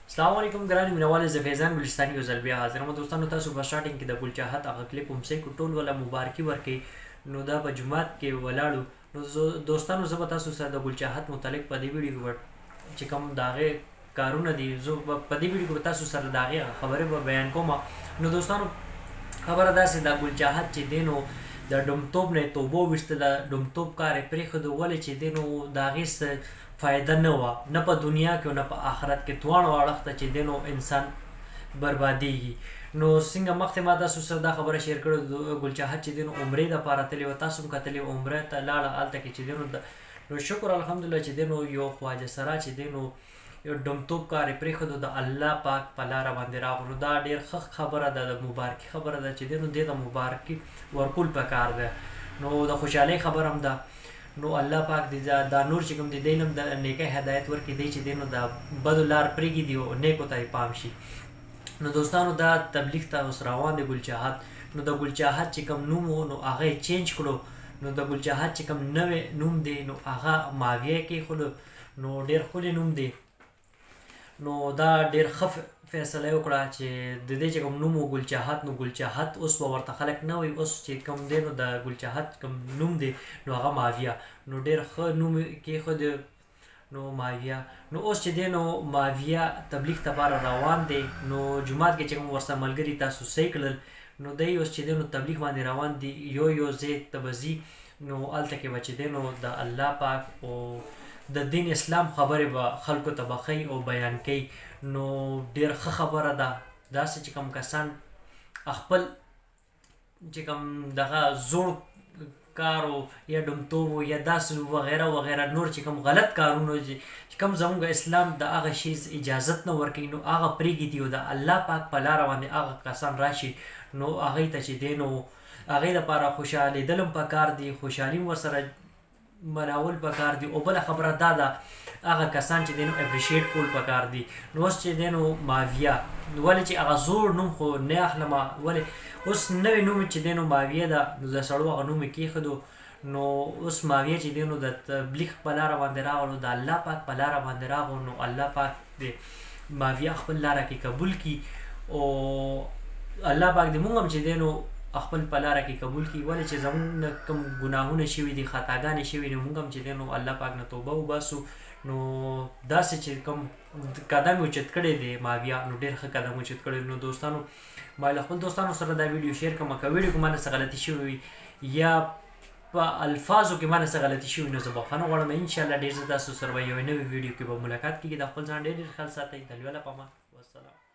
السلام علیکم ګران مینوال زه فیضان ګلستاني یو ځل بیا حاضر یم دوستانو. تاسو په سټارټینګ کې د ګل چاحت هغه کلیپ هم سې کو ټول ولا مبارکي ورکړي. نو دا په جمعات کې ولاړو. نو دوستانو زه به تاسو سره د ګل چاحت متعلق په دې ویډیو کې چې کوم د هغې کارونه دي زه په دې ویډیو کې به تاسو سره د هغې خبرې به بیان کوم. نو دوستانو خبره داسې د ګل چاحت چې دی نو د ډومتوب نه توبه وویستله. ډومتوب کار یې پرېښودو ولې چې دی نو د هغې څه فایده نه وه نه په دنیا کې او نه په آخرت کې. دواړو اړخ ته چې دی نو انسان بربادېږي. نو څنګه مخکې ما تاسو سره دا خبره شیر کړې ګل چاحت چې دی نو عمرې دپاره تللی وه. تاسو هم کتلې عمرې ته لاړه. هلته کې چې دی نو شکر الحمدلله چې دی نو یو خواجه سرا چې دی نو یو ډومتوب کار یې پرېښودو د الله پاک په لاره باندې راغلو. دا ډېر ښه خبره ده، د مبارکي خبره ده چې دی نو دې ته مبارکي ورکول پکار ده. نو د خوشحالۍ خبره هم ده. نو الله پاک دې دا نور چې کوم دی دی هم د نیکۍ هدایت ورکړي دی چې دی نو د بدو لار پرېږدي او نیکو ته یې پام شي. نو دوستانو دا تبلیغ ته اوس روان دی ګل چاحت. نو د ګل چاحت چې کوم نوم و نو هغه یې چینج کړو. نو د ګل چاحت چې کوم نوی نوم دی نو هغه ماویه یې کېښودو. نو ډېر ښکلی نوم دی. نو دا ډېر ښه فیصله یې وکړه چې د دې چې کوم نوم و ګل چاحت نو ګل چاحت اوس به ورته خلک نه وایي. اوس چې کوم دی نو د ګل چاحت کوم نوم دی نو هغه ماویه. نو ډېر ښه نوم کېښود نو ماویه. نو اوس چې دی نو ماویه تبلیغ لپاره روان دی. نو جومات کې چې کوم ورسره ملګري تاسو صحیح کړل نو دی اوس چې دی نو تبلیغ باندې روان دي. یو ځای ته به ځي نو هلته کې به چې دی نو د الله پاک او د دین اسلام خبرې به خلکو ته به ښیي او بیان کوي. نو ډېر ښه خبره ده. داسې چې کوم کسان خپل چې کوم دغه زوړ کار و یا ډومتوب و یا داسې وغیره وغیره نور چې کوم غلط کارونه چې کوم زموږ اسلام د هغه شي اجازت نه ورکوي نو هغه پرېږدي او د الله پاک په لاره باندې هغه کسان راشي نو هغوی ته چې دی نو هغې دپاره خوشحالېدل هم پکار دي، خوشحالي هم ورسره مناول پکار دي. او بله خبره دا ده هغه کسان چې دی نو اپریشیټ کول پکار دي. نو اوس چې دی نو ماویه ولې چې هغه زوړ نوم خو نه اخلمه ولې اوس نوی نوم چې دی نو ماویه ده. نو د سړو هغه نوم یې کېښودو. نو اوس ماویه چې دی نو د تبلیغ په لاره باندې راغلو، د الله پاک په لاره باندې راغلو. نو الله پاک دې ماویه خپل لاره کې قبول کړي او الله پاک دې مونږ هم چې دی نو خپل په لاره کې قبول کړي. ولې چې زموږ نه کوم ګناهونه شوي دي، خطاګانې شوي دي، مونږ هم چې دی نو الله پاک نه توبه وباسو. نو داسې چې کوم قدم یې اوچت کړی دی ماویه نو ډېر ښه قدم اوچت کړی. نو دوستانو ما له خپل دوستانو سره دا ویډیو شیر کړم. که ویډیو کې ما نه څه غلطي شوې وي یا په الفاظو کې ما نه څه غلطي شوي نو زه بخښنه غواړم. انشاءالله ډېر زه تاسو سره به یوې نوې ویډیو کې به ملاقات کېږي. د خپل ځان ډېر ډېر خیال ساتئ. د لوی الله په امان. والسلام.